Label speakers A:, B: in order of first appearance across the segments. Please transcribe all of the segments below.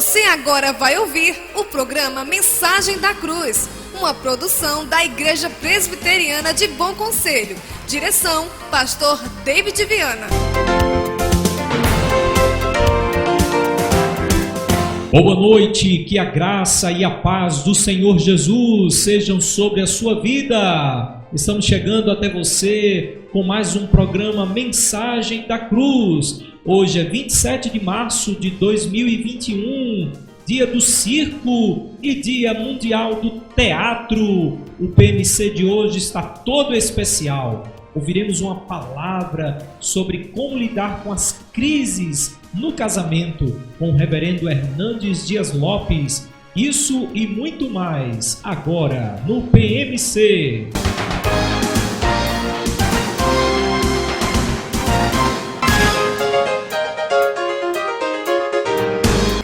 A: Você agora vai ouvir o programa Mensagem da Cruz, uma produção da Igreja Presbiteriana de Bom Conselho. Direção, Pastor David Viana.
B: Boa noite, que a graça e a paz do Senhor Jesus sejam sobre a sua vida. Estamos chegando até você com mais um programa Mensagem da Cruz. Hoje é 27 de março de 2021, dia do circo e dia mundial do teatro. O PMC de hoje está todo especial. Ouviremos uma palavra sobre como lidar com as crises no casamento com o reverendo Hernandes Dias Lopes. Isso e muito mais agora no PMC.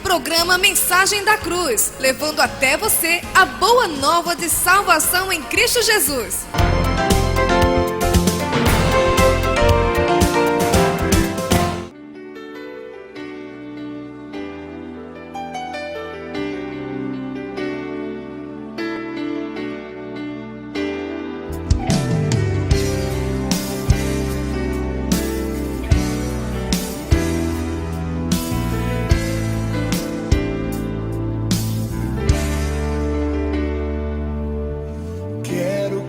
A: Programa Mensagem da Cruz, levando até você a boa nova de salvação em Cristo Jesus.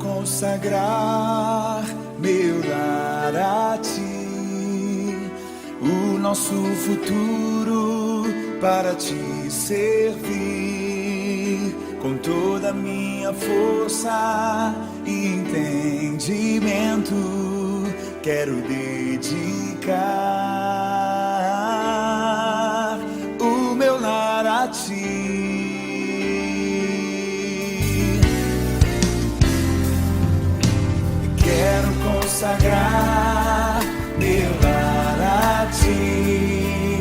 C: Consagrar meu lar a ti, o nosso futuro para te servir, com toda a minha força e entendimento, quero dedicar o meu lar a ti. Consagrar meu lar a ti,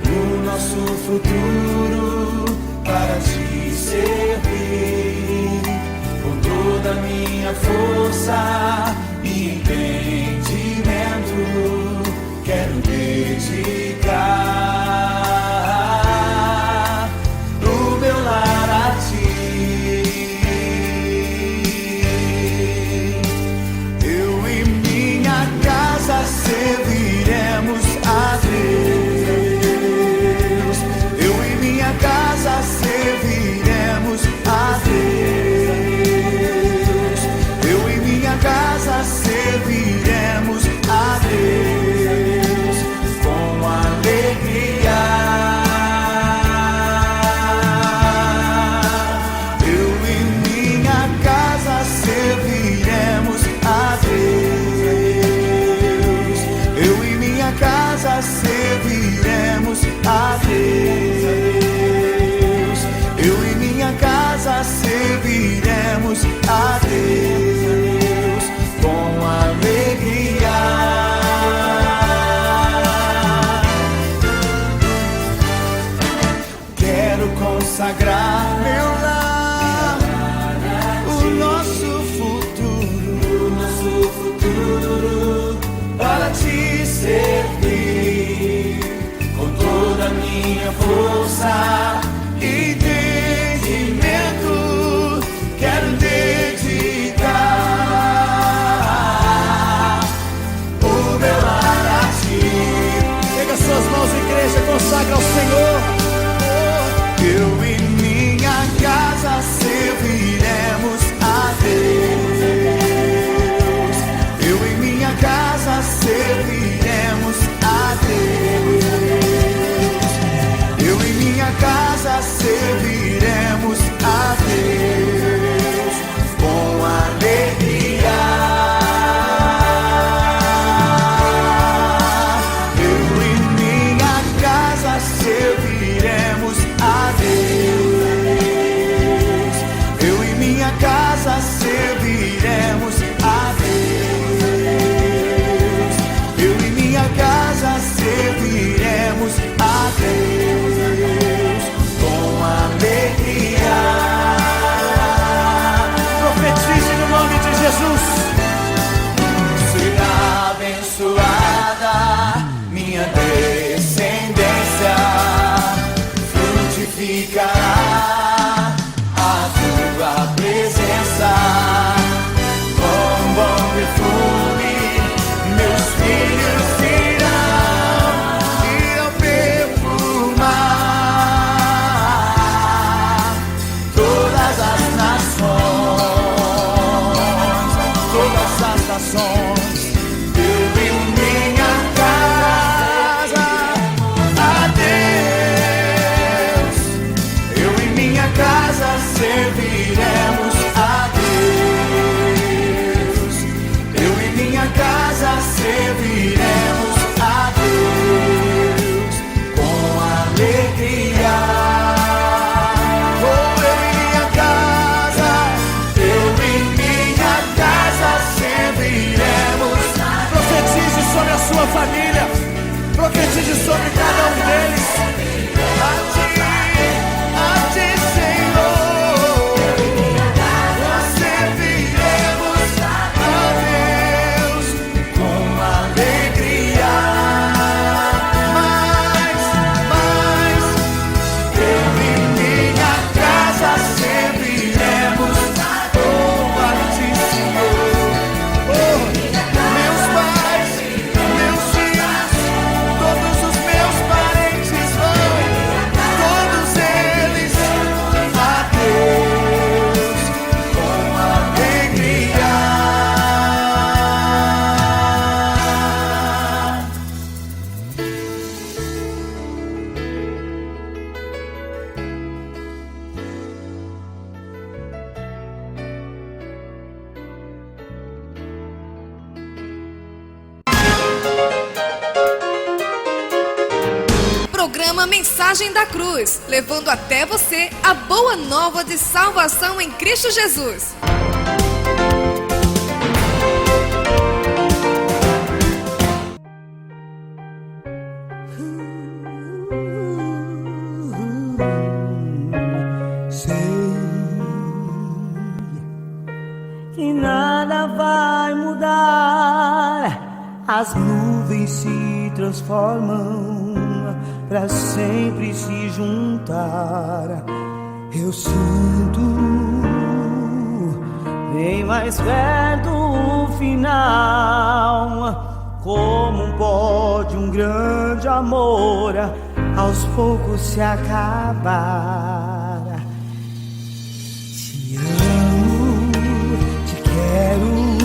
C: o nosso futuro para te servir, com toda a minha força e entendimento, quero dedicar o meu lar a ti. Serviremos a Deus. Eu e minha casa serviremos a Deus. Eu e minha casa serviremos a Deus com alegria. Eu e minha casa serviremos a Deus. Serviremos a Deus. Eu e minha casa serviremos a Deus com alegria. Quero consagrar meu lar, o nosso futuro para te servir, com toda a minha força e entendimento, quero dedicar corações. Eu e minha casa a Deus. Eu e minha casa serviremos a Deus. Eu e minha casa serviremos a Deus com alegria. Sobre a sua família, profetize sobre cada um deles. A ti, Senhor, nós serviremos a Deus com alegria. Mas, eu e minha casa serviremos a ti, Senhor. Meus pais, meus filhos, todos os meus parentes vão, todos eles a Deus com alegria.
A: Programa Mensagem da Cruz, levando até você a boa nova de salvação em Cristo Jesus.
D: Sei que nada vai mudar, as nuvens se transformam pra sempre se juntar. Eu sinto bem mais perto o final, como pode um grande amor aos poucos se acabar. Te amo, te quero,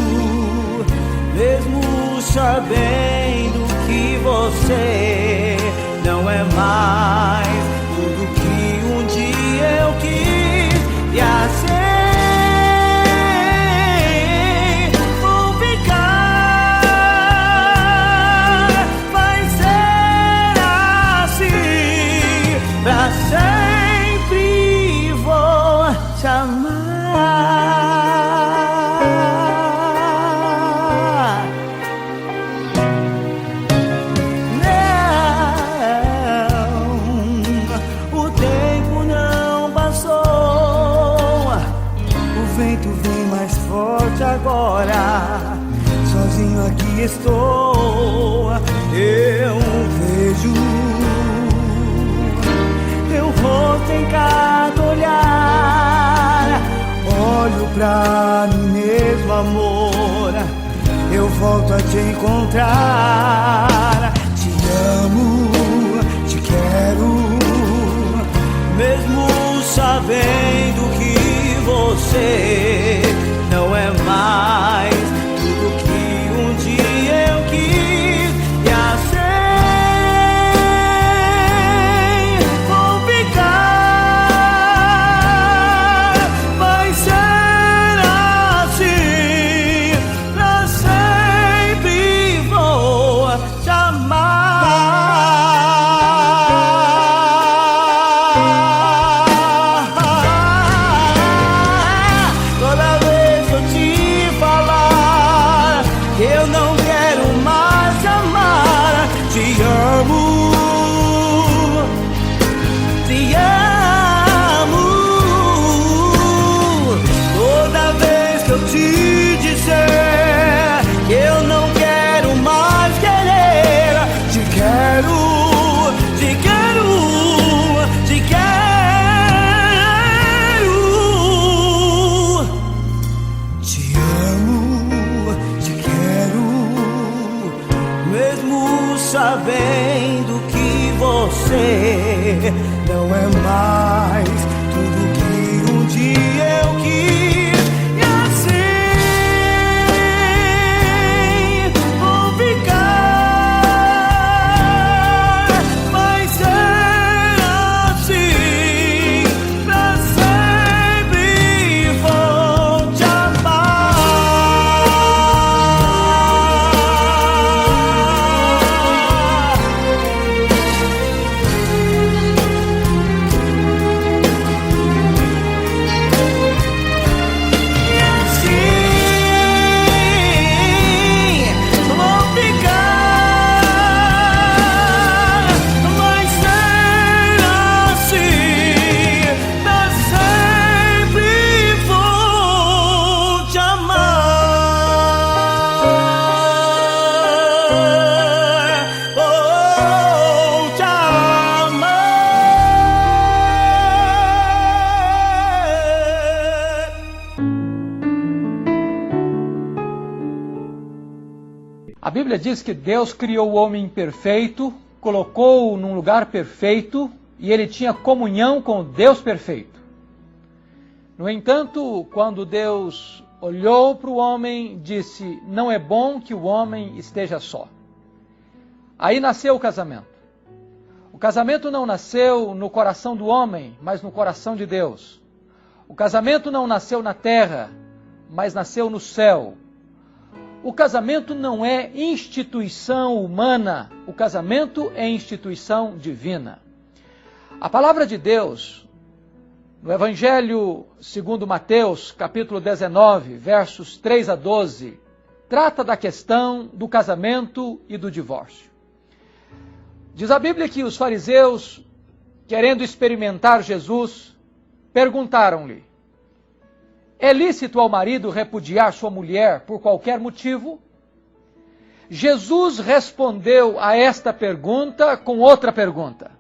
D: mesmo sabendo que você não é mais tudo que um dia eu quis, e assim vou ficar. Vai ser assim, pra sempre vou te amar. Agora, sozinho aqui estou. Eu vejo teu rosto em cada olhar. Olho pra mim mesmo, amor, eu volto a te encontrar. Te amo, te quero, mesmo sabendo que você não é mais tudo que um dia eu quis, e assim vou ficar. Vai ser assim, pra sempre vou te amar. Toda vez que eu te falar, eu não quero mais te amar. Te amo, te amo. Toda vez que eu te disser que eu não quero mais querer, te quero, te quero, te quero. Te amo, te quero, mesmo sabendo que você não é mais tudo que um dia eu quis, e assim
E: A Bíblia diz que Deus criou o homem perfeito, colocou-o num lugar perfeito e ele tinha comunhão com o Deus perfeito. No entanto, quando Deus olhou para o homem, disse: não é bom que o homem esteja só. Aí nasceu o casamento. O casamento não nasceu no coração do homem, mas no coração de Deus. O casamento não nasceu na terra, mas nasceu no céu. O casamento não é instituição humana, o casamento é instituição divina. A palavra de Deus, no Evangelho segundo Mateus, capítulo 19, versos 3 a 12, trata da questão do casamento e do divórcio. Diz a Bíblia que os fariseus, querendo experimentar Jesus, perguntaram-lhe: é lícito ao marido repudiar sua mulher por qualquer motivo? Jesus respondeu a esta pergunta com outra pergunta: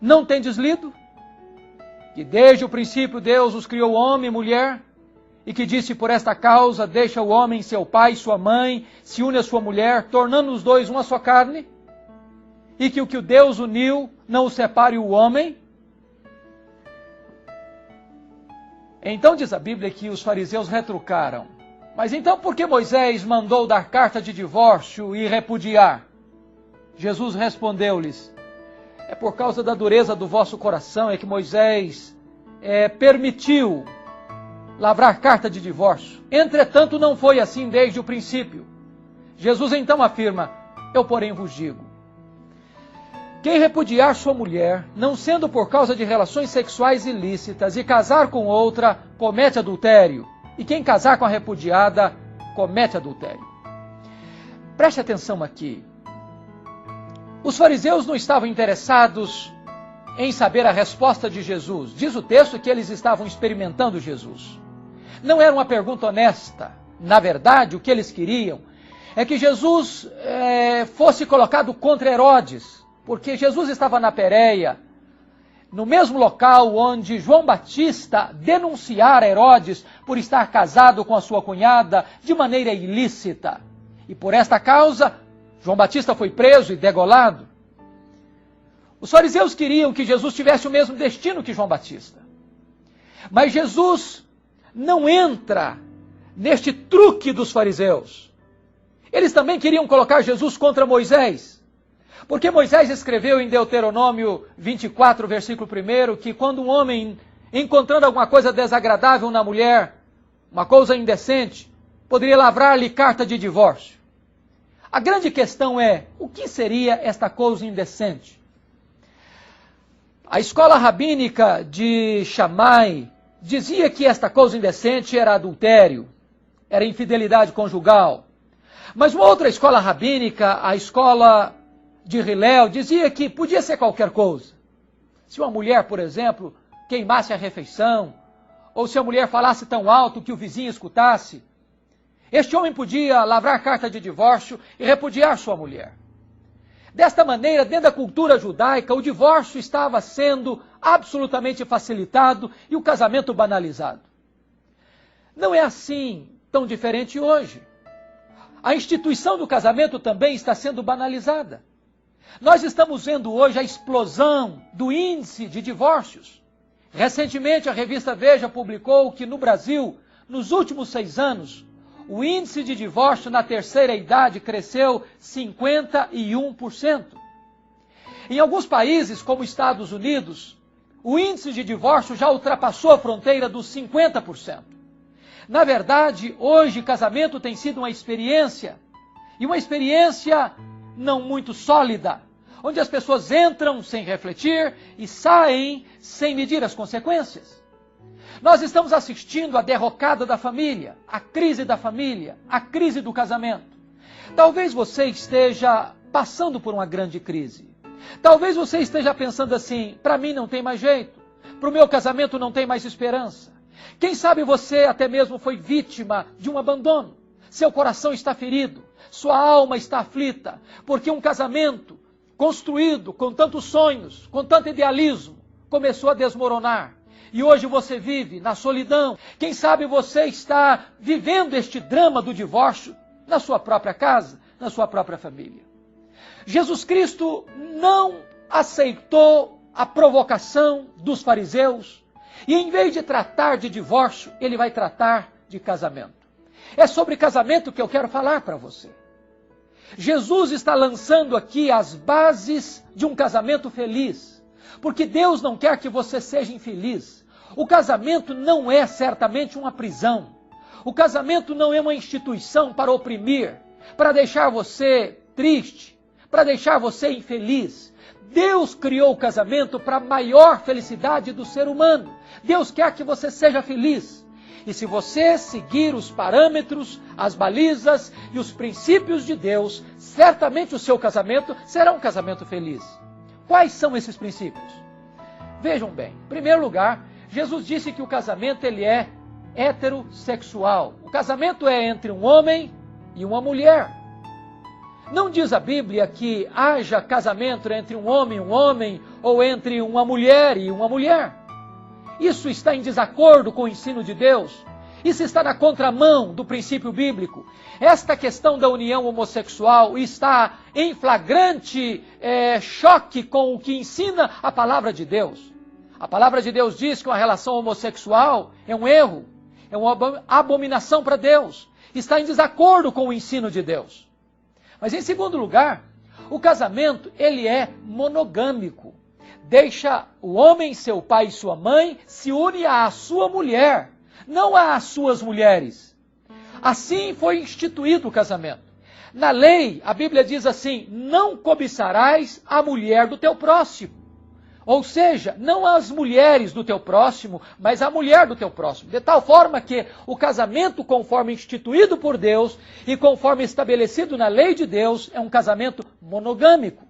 E: não tendes lido? Que desde o princípio Deus os criou homem e mulher, e que disse: por esta causa deixa o homem seu pai e sua mãe, se une à sua mulher, tornando os dois uma só carne? E que o Deus uniu não o separe o homem? Então diz a Bíblia que os fariseus retrucaram: mas então por que Moisés mandou dar carta de divórcio e repudiar? Jesus respondeu-lhes: é por causa da dureza do vosso coração é que Moisés permitiu lavrar carta de divórcio. Entretanto, não foi assim desde o princípio. Jesus então afirma: eu porém vos digo, quem repudiar sua mulher, não sendo por causa de relações sexuais ilícitas, e casar com outra, comete adultério. E quem casar com a repudiada, comete adultério. Preste atenção aqui. Os fariseus não estavam interessados em saber a resposta de Jesus. Diz o texto que eles estavam experimentando Jesus. Não era uma pergunta honesta. Na verdade, o que eles queriam é que Jesus fosse colocado contra Herodes. Porque Jesus estava na Pérea, no mesmo local onde João Batista denunciara Herodes por estar casado com a sua cunhada de maneira ilícita. E por esta causa, João Batista foi preso e degolado. Os fariseus queriam que Jesus tivesse o mesmo destino que João Batista. Mas Jesus não entra neste truque dos fariseus. Eles também queriam colocar Jesus contra Moisés. Porque Moisés escreveu em Deuteronômio 24, versículo 1, que quando um homem, encontrando alguma coisa desagradável na mulher, uma coisa indecente, poderia lavrar-lhe carta de divórcio. A grande questão é, o que seria esta coisa indecente? A escola rabínica de Shammai dizia que esta coisa indecente era adultério, era infidelidade conjugal. Mas uma outra escola rabínica, a escola de Hillel, dizia que podia ser qualquer coisa. Se uma mulher, por exemplo, queimasse a refeição, ou se a mulher falasse tão alto que o vizinho escutasse, este homem podia lavrar carta de divórcio e repudiar sua mulher. Desta maneira, dentro da cultura judaica, o divórcio estava sendo absolutamente facilitado e o casamento banalizado. Não é assim tão diferente hoje. A instituição do casamento também está sendo banalizada. Nós estamos vendo hoje a explosão do índice de divórcios. Recentemente, a revista Veja publicou que no Brasil, nos últimos 6 anos, o índice de divórcio na terceira idade cresceu 51%. Em alguns países, como Estados Unidos, o índice de divórcio já ultrapassou a fronteira dos 50%. Na verdade, hoje, casamento tem sido uma experiência, e uma experiência não muito sólida, onde as pessoas entram sem refletir e saem sem medir as consequências. Nós estamos assistindo à derrocada da família, à crise da família, à crise do casamento. Talvez você esteja passando por uma grande crise. Talvez você esteja pensando assim: para mim não tem mais jeito, para o meu casamento não tem mais esperança. Quem sabe você até mesmo foi vítima de um abandono. Seu coração está ferido, sua alma está aflita, porque um casamento construído com tantos sonhos, com tanto idealismo, começou a desmoronar. E hoje você vive na solidão. Quem sabe você está vivendo este drama do divórcio na sua própria casa, na sua própria família. Jesus Cristo não aceitou a provocação dos fariseus e, em vez de tratar de divórcio, ele vai tratar de casamento. É sobre casamento que eu quero falar para você. Jesus está lançando aqui as bases de um casamento feliz, porque Deus não quer que você seja infeliz. O casamento não é certamente uma prisão. O casamento não é uma instituição para oprimir, para deixar você triste, para deixar você infeliz. Deus criou o casamento para a maior felicidade do ser humano. Deus quer que você seja feliz. E se você seguir os parâmetros, as balizas e os princípios de Deus, certamente o seu casamento será um casamento feliz. Quais são esses princípios? Vejam bem, em primeiro lugar, Jesus disse que o casamento ele é heterossexual. O casamento é entre um homem e uma mulher. Não diz a Bíblia que haja casamento entre um homem, ou entre uma mulher e uma mulher. Isso está em desacordo com o ensino de Deus. Isso está na contramão do princípio bíblico. Esta questão da união homossexual está em flagrante choque com o que ensina a palavra de Deus. A palavra de Deus diz que uma relação homossexual é um erro, é uma abominação para Deus. Está em desacordo com o ensino de Deus. Mas em segundo lugar, o casamento ele é monogâmico. Deixa o homem, seu pai e sua mãe, se une à sua mulher, não às suas mulheres. Assim foi instituído o casamento. Na lei, a Bíblia diz assim, não cobiçarás a mulher do teu próximo. Ou seja, não as mulheres do teu próximo, mas a mulher do teu próximo. De tal forma que o casamento, conforme instituído por Deus e conforme estabelecido na lei de Deus, é um casamento monogâmico.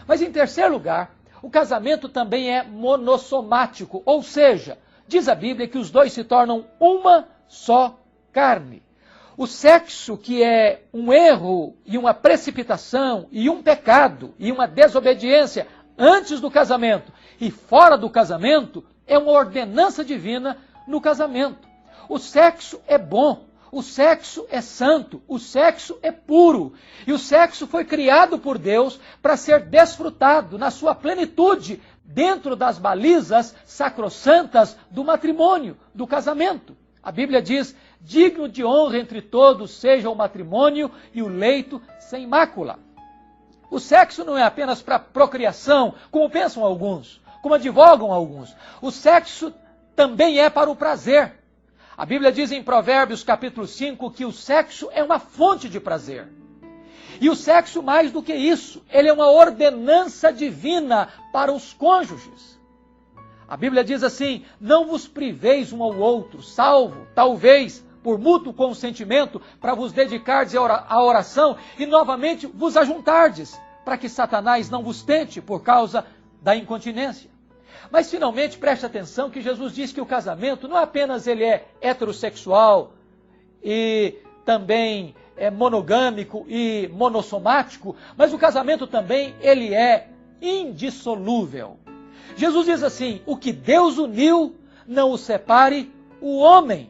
E: Mas em terceiro lugar, o casamento também é monossomático, ou seja, diz a Bíblia que os dois se tornam uma só carne. O sexo, que é um erro e uma precipitação e um pecado e uma desobediência antes do casamento e fora do casamento, é uma ordenança divina no casamento. O sexo é bom. O sexo é santo, o sexo é puro. E o sexo foi criado por Deus para ser desfrutado na sua plenitude dentro das balizas sacrossantas do matrimônio, do casamento. A Bíblia diz, digno de honra entre todos seja o matrimônio e o leito sem mácula. O sexo não é apenas para procriação, como pensam alguns, como advogam alguns. O sexo também é para o prazer. A Bíblia diz em Provérbios capítulo 5 que o sexo é uma fonte de prazer. E o sexo, mais do que isso, ele é uma ordenança divina para os cônjuges. A Bíblia diz assim, não vos priveis um ao outro, salvo, talvez, por mútuo consentimento, para vos dedicardes à oração e novamente vos ajuntardes, para que Satanás não vos tente por causa da incontinência. Mas finalmente preste atenção que Jesus diz que o casamento não apenas ele é heterossexual e também é monogâmico e monossomático, mas o casamento também ele é indissolúvel. Jesus diz assim, o que Deus uniu, não o separe o homem.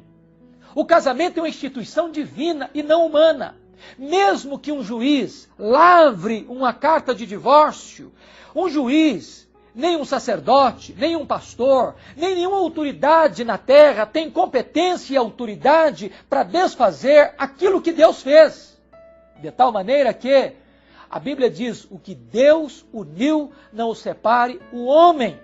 E: O casamento é uma instituição divina e não humana. Mesmo que um juiz lavre uma carta de divórcio, um juiz, nem um sacerdote, nem um pastor, nem nenhuma autoridade na terra tem competência e autoridade para desfazer aquilo que Deus fez. De tal maneira que a Bíblia diz, o que Deus uniu, não o separe o homem.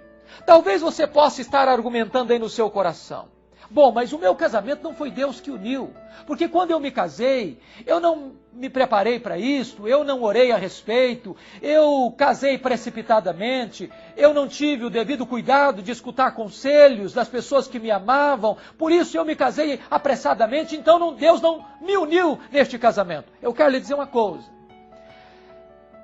E: Talvez você possa estar argumentando aí no seu coração. Bom, mas o meu casamento não foi Deus que uniu, porque quando eu me casei, eu não me preparei para isso, eu não orei a respeito, eu casei precipitadamente, eu não tive o devido cuidado de escutar conselhos das pessoas que me amavam, por isso eu me casei apressadamente, então Deus não me uniu neste casamento. Eu quero lhe dizer uma coisa,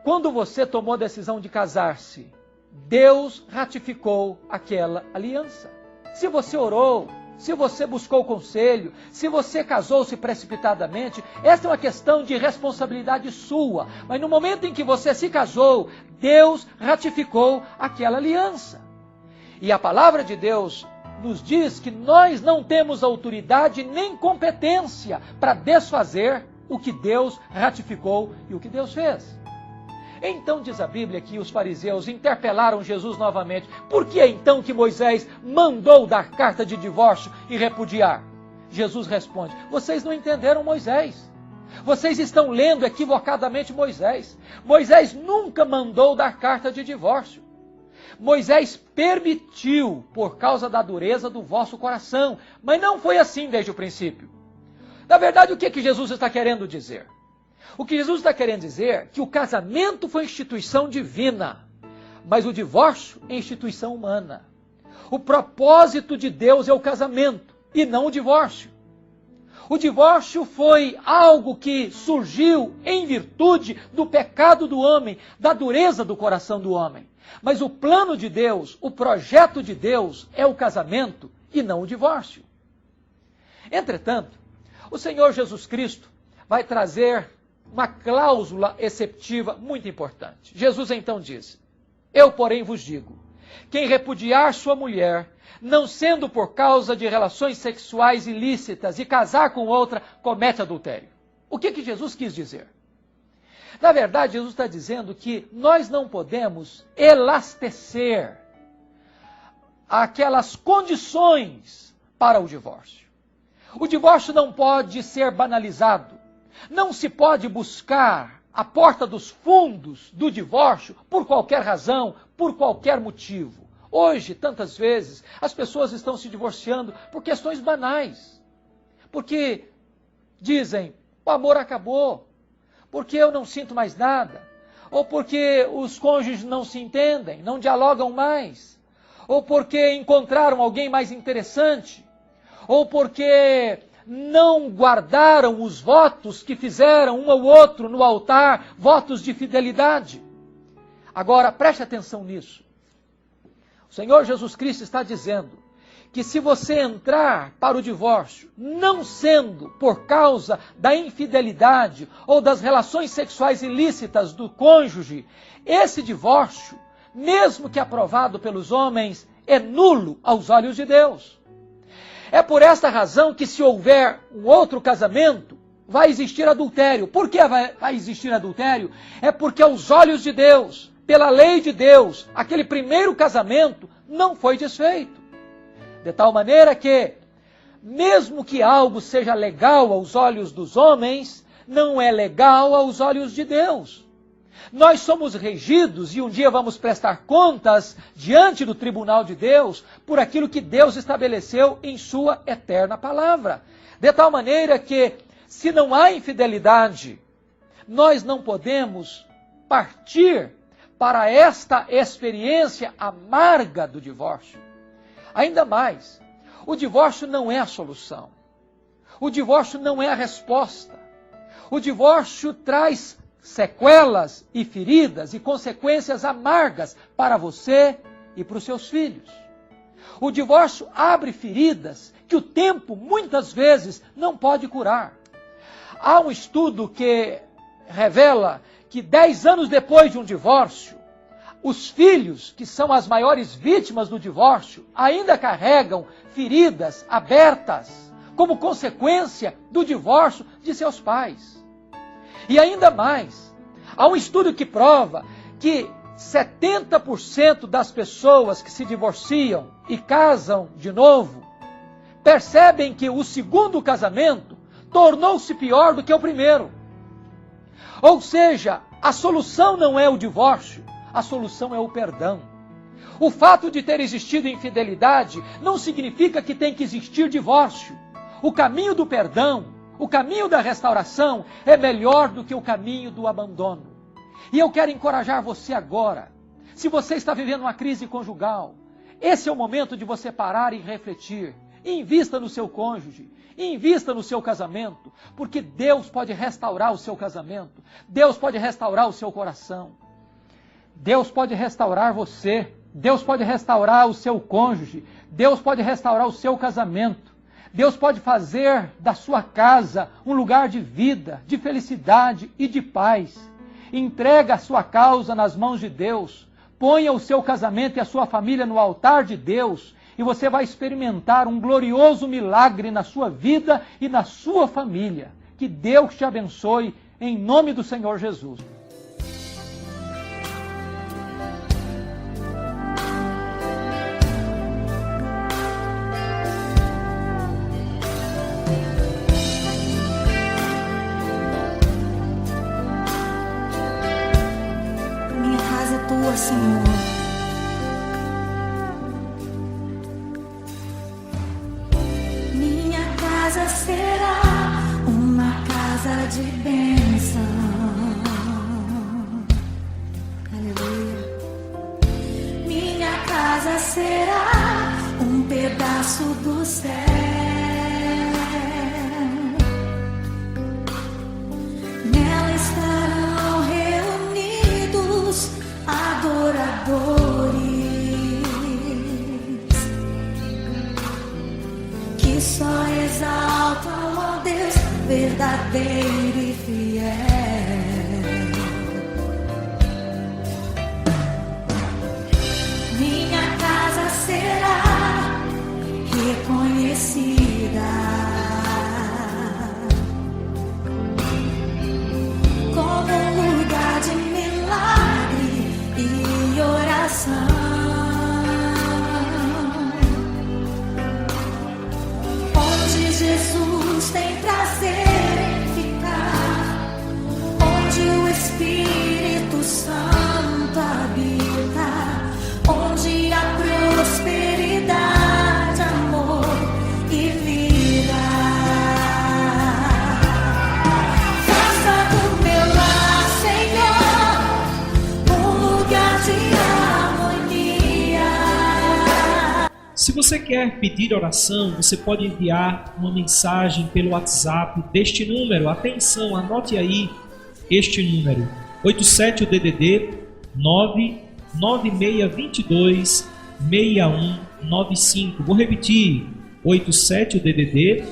E: quando você tomou a decisão de casar-se, Deus ratificou aquela aliança. Se você orou, se você buscou conselho, se você casou-se precipitadamente, essa é uma questão de responsabilidade sua. Mas no momento em que você se casou, Deus ratificou aquela aliança. E a palavra de Deus nos diz que nós não temos autoridade nem competência para desfazer o que Deus ratificou e o que Deus fez. Então diz a Bíblia que os fariseus interpelaram Jesus novamente. Por que então que Moisés mandou dar carta de divórcio e repudiar? Jesus responde: vocês não entenderam Moisés. Vocês estão lendo equivocadamente Moisés. Moisés nunca mandou dar carta de divórcio. Moisés permitiu por causa da dureza do vosso coração, mas não foi assim desde o princípio. Na verdade, o que Jesus está querendo dizer? O que Jesus está querendo dizer é que o casamento foi instituição divina, mas o divórcio é instituição humana. O propósito de Deus é o casamento e não o divórcio. O divórcio foi algo que surgiu em virtude do pecado do homem, da dureza do coração do homem. Mas o plano de Deus, o projeto de Deus é o casamento e não o divórcio. Entretanto, o Senhor Jesus Cristo vai trazer uma cláusula exceptiva muito importante. Jesus então disse: eu, porém, vos digo, quem repudiar sua mulher, não sendo por causa de relações sexuais ilícitas, e casar com outra, comete adultério. O que Jesus quis dizer? Na verdade, Jesus está dizendo que nós não podemos elastecer aquelas condições para o divórcio. O divórcio não pode ser banalizado. Não se pode buscar a porta dos fundos do divórcio por qualquer razão, por qualquer motivo. Hoje, tantas vezes, as pessoas estão se divorciando por questões banais. Porque dizem: o amor acabou, porque eu não sinto mais nada, ou porque os cônjuges não se entendem, não dialogam mais, ou porque encontraram alguém mais interessante, ou porque não guardaram os votos que fizeram um ao outro no altar, votos de fidelidade. Agora, preste atenção nisso. O Senhor Jesus Cristo está dizendo que se você entrar para o divórcio, não sendo por causa da infidelidade ou das relações sexuais ilícitas do cônjuge, esse divórcio, mesmo que aprovado pelos homens, é nulo aos olhos de Deus. É por esta razão que, se houver um outro casamento, vai existir adultério. Por que vai existir adultério? É porque aos olhos de Deus, pela lei de Deus, aquele primeiro casamento não foi desfeito. De tal maneira que, mesmo que algo seja legal aos olhos dos homens, não é legal aos olhos de Deus. Nós somos regidos e um dia vamos prestar contas diante do tribunal de Deus por aquilo que Deus estabeleceu em sua eterna palavra. De tal maneira que, se não há infidelidade, nós não podemos partir para esta experiência amarga do divórcio. Ainda mais, o divórcio não é a solução. O divórcio não é a resposta. O divórcio traz sequelas e feridas e consequências amargas para você e para os seus filhos. O divórcio abre feridas que o tempo muitas vezes não pode curar. Há um estudo que revela que 10 anos depois de um divórcio, os filhos, que são as maiores vítimas do divórcio, ainda carregam feridas abertas como consequência do divórcio de seus pais. E ainda mais, há um estudo que prova que 70% das pessoas que se divorciam e casam de novo, percebem que o segundo casamento tornou-se pior do que o primeiro. Ou seja, a solução não é o divórcio, a solução é o perdão. O fato de ter existido infidelidade não significa que tem que existir divórcio. O caminho do perdão, o caminho da restauração é melhor do que o caminho do abandono. E eu quero encorajar você agora. Se você está vivendo uma crise conjugal, esse é o momento de você parar e refletir. Invista no seu cônjuge, invista no seu casamento, porque Deus pode restaurar o seu casamento, Deus pode restaurar o seu coração, Deus pode restaurar você, Deus pode restaurar o seu cônjuge, Deus pode restaurar o seu casamento, Deus pode fazer da sua casa um lugar de vida, de felicidade e de paz. Entrega a sua causa nas mãos de Deus, ponha o seu casamento e a sua família no altar de Deus, e você vai experimentar um glorioso milagre na sua vida e na sua família. Que Deus te abençoe em nome do Senhor Jesus.
F: Minha casa é tua, Senhor. Minha casa será uma casa de bênção. Aleluia. Minha casa será um pedaço do céu. Nela estarão reunidos adoradores que só exaltam ao Deus verdadeiro e fiel. Minha casa será reconhecida como um lugar de milagre e oração, onde Jesus tem prazer em ficar, onde o Espírito Santo habita, onde há prosperidade, amor e vida. Faça do meu lar, Senhor, um lugar de harmonia.
B: Se você quer pedir oração, você pode enviar uma mensagem pelo WhatsApp deste número. Atenção, anote aí este número: 87 o DDD 99622 6195. Vou repetir: 87 o DDD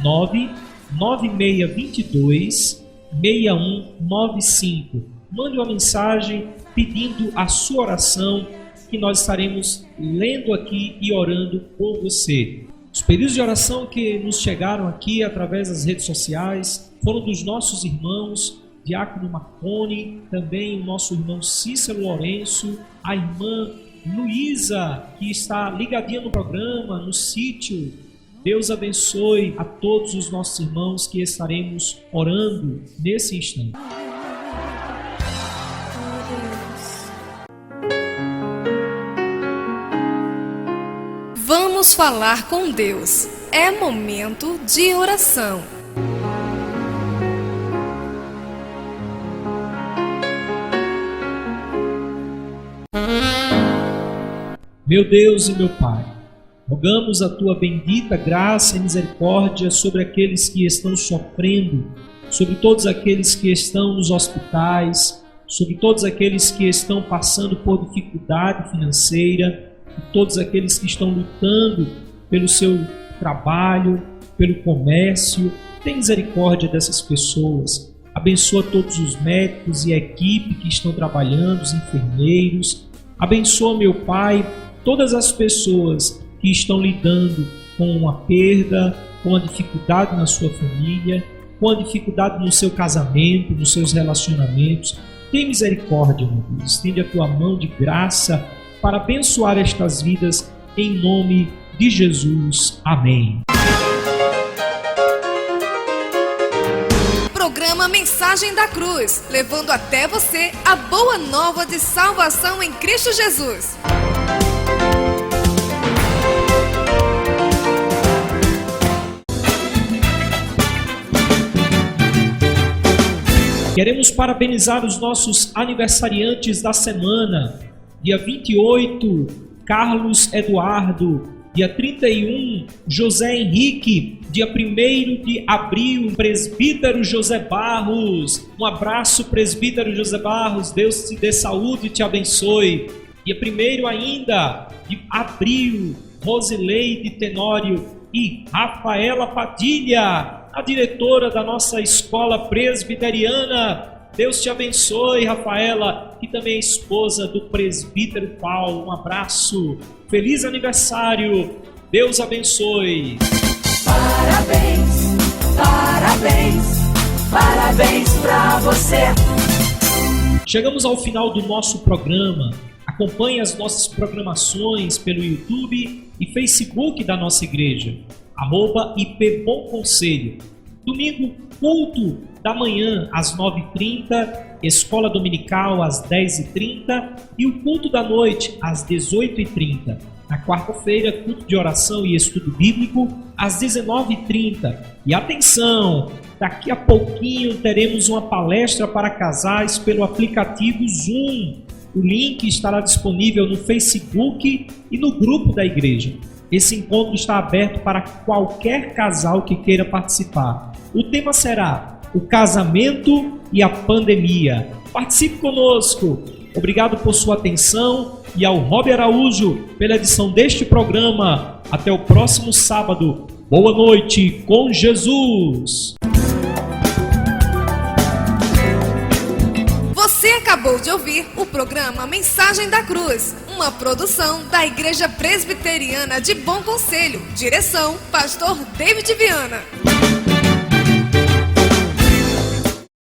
B: 99622 6195. Mande uma mensagem pedindo a sua oração, que nós estaremos lendo aqui e orando por você. Os pedidos de oração que nos chegaram aqui através das redes sociais foram dos nossos irmãos Diácono Marconi, também o nosso irmão Cícero Lourenço, a irmã Luísa, que está ligadinha no programa, no sítio. Deus abençoe a todos os nossos irmãos que estaremos orando nesse instante.
A: Vamos falar com Deus. É momento de oração.
B: Meu Deus e meu Pai, rogamos a Tua bendita graça e misericórdia sobre aqueles que estão sofrendo, sobre todos aqueles que estão nos hospitais, sobre todos aqueles que estão passando por dificuldade financeira, e todos aqueles que estão lutando pelo seu trabalho, pelo comércio. Tem misericórdia dessas pessoas. Abençoa todos os médicos e a equipe que estão trabalhando, os enfermeiros. Abençoa, meu Pai, todas as pessoas que estão lidando com uma perda, com a dificuldade na sua família, com a dificuldade no seu casamento, nos seus relacionamentos. Tem misericórdia, meu Deus. Estende a Tua mão de graça para abençoar estas vidas, em nome de Jesus. Amém.
A: Programa Mensagem da Cruz, levando até você a boa nova de salvação em Cristo Jesus.
B: Queremos parabenizar os nossos aniversariantes da semana. Dia 28, Carlos Eduardo. Dia 31, José Henrique. Dia 1º de abril, presbítero José Barros. Um abraço, presbítero José Barros. Deus te dê saúde e te abençoe. Dia 1º ainda de abril, Rosileide Tenório e Rafaela Padilha, a diretora da nossa escola presbiteriana. Deus te abençoe, Rafaela, que também é esposa do presbítero Paulo. Um abraço, feliz aniversário, Deus abençoe.
F: Parabéns, parabéns. Parabéns pra você.
B: Chegamos ao final do nosso programa. Acompanhe as nossas programações pelo YouTube e Facebook da nossa igreja, @IP Bom Conselho. Domingo, culto da manhã às 9h30, escola dominical às 10h30 e o culto da noite às 18h30. Na quarta-feira, culto de oração e estudo bíblico às 19h30. E atenção, daqui a pouquinho teremos uma palestra para casais pelo aplicativo Zoom. O link estará disponível no Facebook e no grupo da igreja. Esse encontro está aberto para qualquer casal que queira participar. O tema será o casamento e a pandemia. Participe conosco. Obrigado por sua atenção e ao Rob Araújo pela edição deste programa. Até o próximo sábado. Boa noite com Jesus.
A: Você acabou de ouvir o programa Mensagem da Cruz, uma produção da Igreja Presbiteriana de Bom Conselho. Direção, Pastor David Viana.